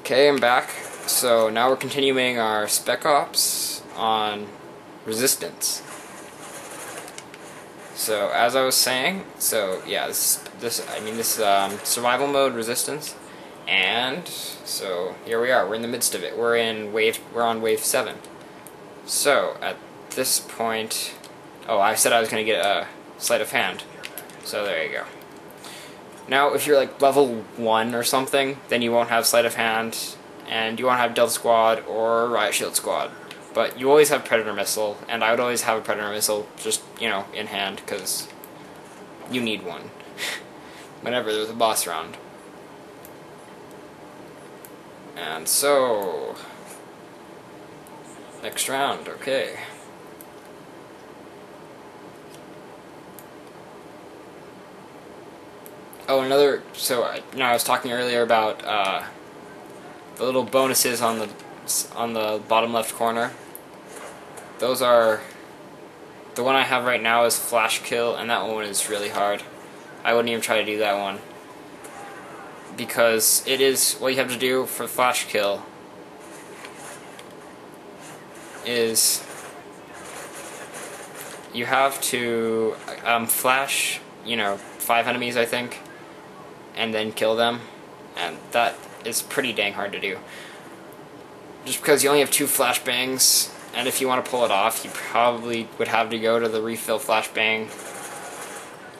Okay, I'm back. So now we're continuing our Spec Ops on Resistance. So as I was saying, this survival mode Resistance, and so here we are. We're in the midst of it. We're on wave 7. So at this point, I said I was gonna get a sleight of hand. So there you go. Now, if you're like level 1 or something, then you won't have Sleight of Hand, and you won't have Delta Squad or Riot Shield Squad. But you always have Predator Missile, and I would always have a Predator Missile just, in hand, because you need one whenever there's a boss round. And so, next round, okay. Oh, I was talking earlier about the little bonuses on the bottom left corner. Those are, the one I have right now is Flash Kill, and that one is really hard. I wouldn't even try to do that one, because it is, what you have to do for Flash Kill is you have to flash, 5 enemies, I think, and then kill them, and that is pretty dang hard to do. Just because you only have 2 flashbangs, and if you want to pull it off, you probably would have to go to the refill flashbang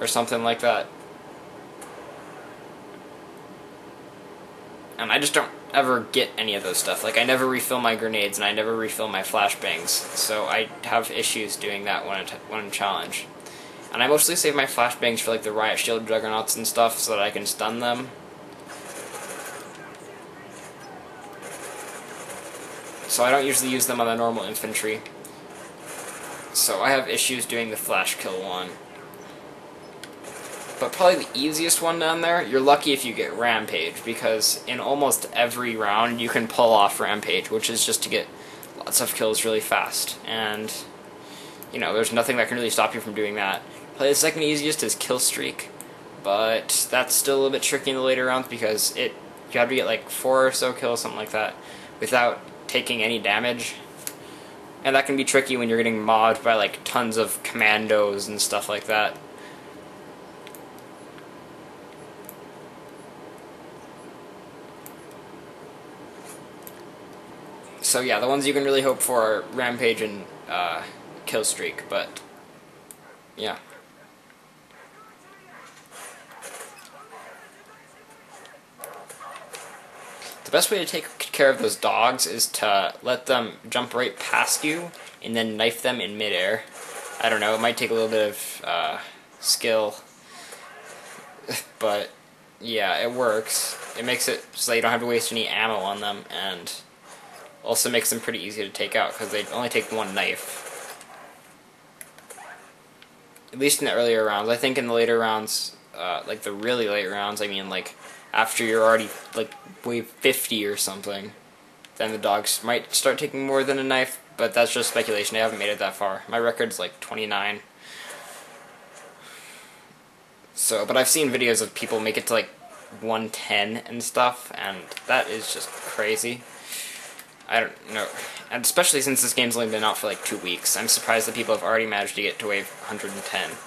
or something like that. And I just don't ever get any of those stuff. Like, I never refill my grenades, and I never refill my flashbangs, so I have issues doing that when in challenge. And I mostly save my flashbangs for like the Riot Shield Juggernauts and stuff so that I can stun them. So I don't usually use them on the normal infantry. So I have issues doing the Flash Kill one. But probably the easiest one down there, you're lucky if you get Rampage, because in almost every round you can pull off Rampage, which is just to get lots of kills really fast. And, there's nothing that can really stop you from doing that. Probably the second easiest is Kill Streak, but that's still a little bit tricky in the later rounds because you have to get like 4 or so kills, something like that, without taking any damage. And that can be tricky when you're getting mobbed by like tons of commandos and stuff like that. So yeah, the ones you can really hope for are Rampage and Kill Streak, but yeah. The best way to take care of those dogs is to let them jump right past you and then knife them in midair. I don't know, it might take a little bit of skill, but yeah, it works. It makes it so you don't have to waste any ammo on them, and also makes them pretty easy to take out because they only take 1 knife. At least in the earlier rounds. I think in the later rounds, like the really late rounds, I mean like after you're already like wave 50 or something, then the dogs might start taking more than a knife, but that's just speculation. I haven't made it that far. My record's like 29. So, but I've seen videos of people make it to like 110 and stuff, and that is just crazy. I don't know, and especially since this game's only been out for like 2 weeks, I'm surprised that people have already managed to get to wave 110.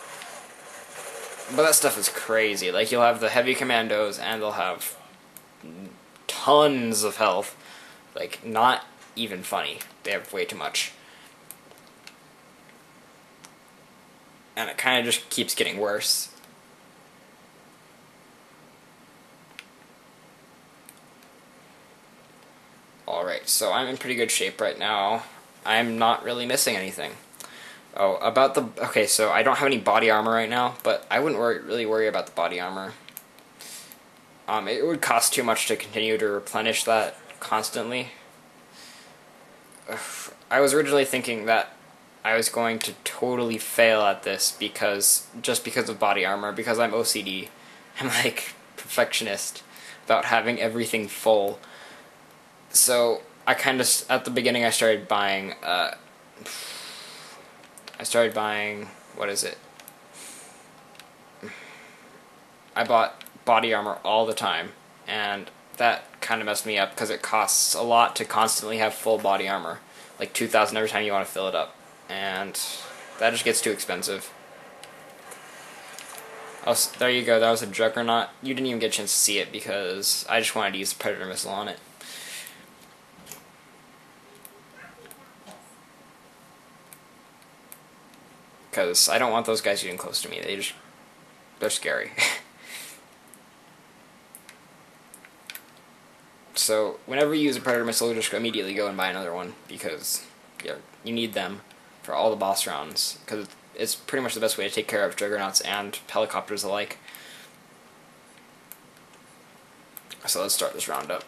But that stuff is crazy. Like, you'll have the heavy commandos, and they'll have tons of health. Like, not even funny. They have way too much. And it kind of just keeps getting worse. Alright, so I'm in pretty good shape right now. I'm not really missing anything. Okay, so I don't have any body armor right now, but I wouldn't really worry about the body armor. It would cost too much to continue to replenish that constantly. I was originally thinking that I was going to totally fail at this just because of body armor, because I'm OCD. I'm like perfectionist about having everything full. So I kind of, at the beginning I started buying, what is it? I bought body armor all the time, and that kind of messed me up because it costs a lot to constantly have full body armor, like 2,000 every time you want to fill it up, and that just gets too expensive. Oh, there you go, that was a Juggernaut. You didn't even get a chance to see it because I just wanted to use the Predator missile on it. Because I don't want those guys getting close to me. They're scary. So whenever you use a Predator missile, just immediately go and buy another one because you need them for all the boss rounds. Because it's pretty much the best way to take care of Juggernauts and helicopters alike. So let's start this round up.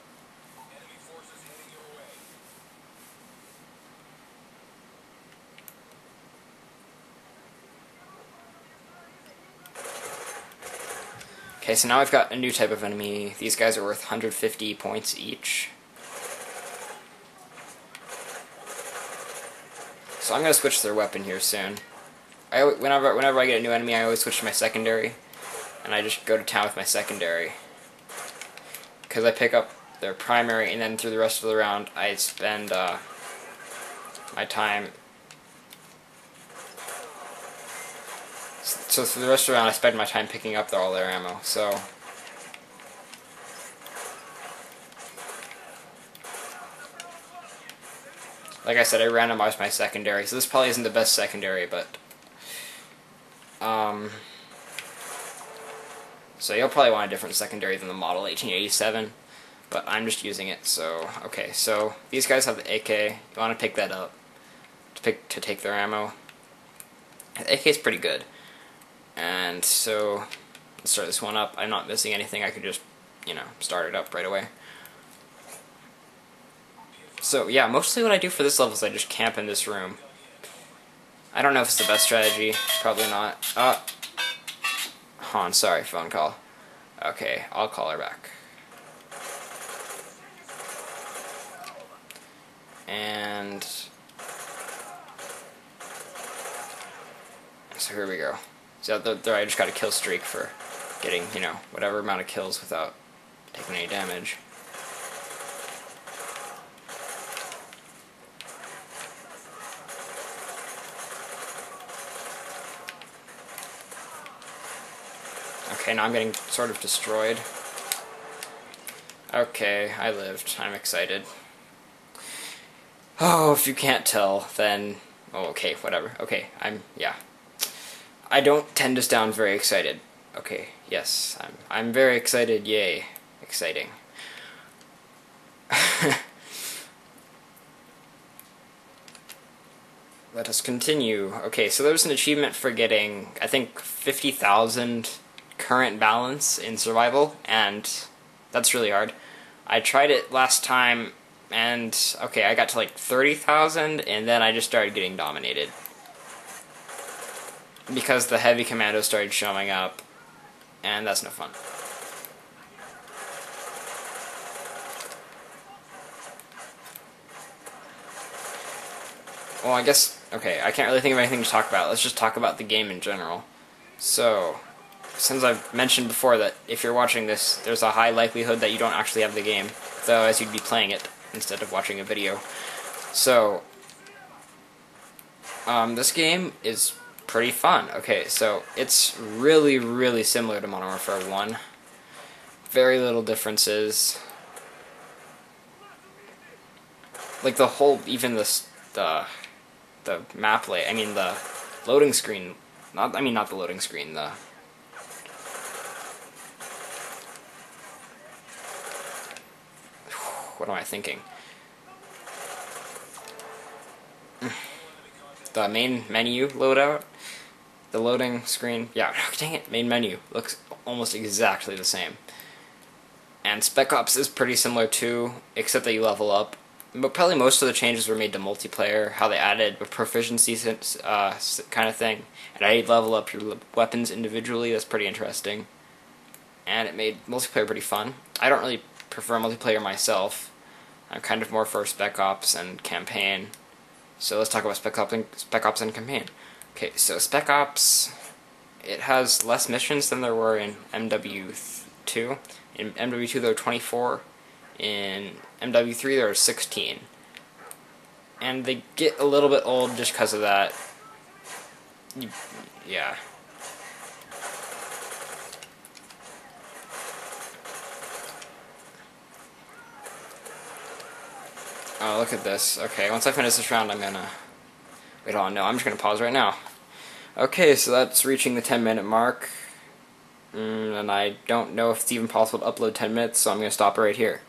Okay, so now I've got a new type of enemy. These guys are worth 150 points each. So I'm going to switch their weapon here soon. Whenever I get a new enemy, I always switch to my secondary. And I just go to town with my secondary. Because I pick up their primary, and then through the rest of the round, I spend my time... So for the rest of the round, I spend my time picking up all their ammo. So like I said, I randomized my secondary. So this probably isn't the best secondary, but so you'll probably want a different secondary than the Model 1887. But I'm just using it. So okay, so these guys have the AK. You want to pick that up to take their ammo. The AK is pretty good. And so, let's start this one up. I'm not missing anything. I could just, start it up right away. So, yeah, mostly what I do for this level is I just camp in this room. I don't know if it's the best strategy. Probably not. Han, sorry, phone call. Okay, I'll call her back. And... so here we go. So there I just got a kill streak for getting, whatever amount of kills without taking any damage. Okay, now I'm getting sort of destroyed. Okay, I lived. I'm excited. Oh, if you can't tell, then... oh, okay, whatever. Okay, yeah. I don't tend to sound very excited. Okay, yes, I'm very excited, yay. Exciting. Let us continue. Okay, so there's an achievement for getting, I think, 50,000 current balance in survival, and that's really hard. I tried it last time, and, okay, I got to like 30,000, and then I just started getting dominated. Because the heavy commandos started showing up, and that's no fun. Well, I guess, okay, I can't really think of anything to talk about. Let's just talk about the game in general. So, since I've mentioned before that if you're watching this, there's a high likelihood that you don't actually have the game, though as you'd be playing it instead of watching a video. So, this game is pretty fun. Okay, so it's really, really similar to Modern Warfare 1. Very little differences. Like the whole, even the map lay. I mean the loading screen. Not the loading screen. The what am I thinking? The main menu loadout. The loading screen, yeah, dang it, main menu looks almost exactly the same. And Spec Ops is pretty similar too, except that you level up. But probably most of the changes were made to multiplayer, how they added a proficiency kind of thing. And I level up your weapons individually, that's pretty interesting. And it made multiplayer pretty fun. I don't really prefer multiplayer myself. I'm kind of more for Spec Ops and campaign. So let's talk about Spec Ops and campaign. Okay, so Spec Ops, it has less missions than there were in MW2. In MW2 there were 24, In MW3 there are 16. And they get a little bit old just because of that. Yeah. Oh, look at this. Okay, once I finish this round, I'm gonna... Wait, hold on, no, I'm just gonna pause right now. Okay, so that's reaching the 10-minute mark. And I don't know if it's even possible to upload 10 minutes, so I'm gonna stop right here.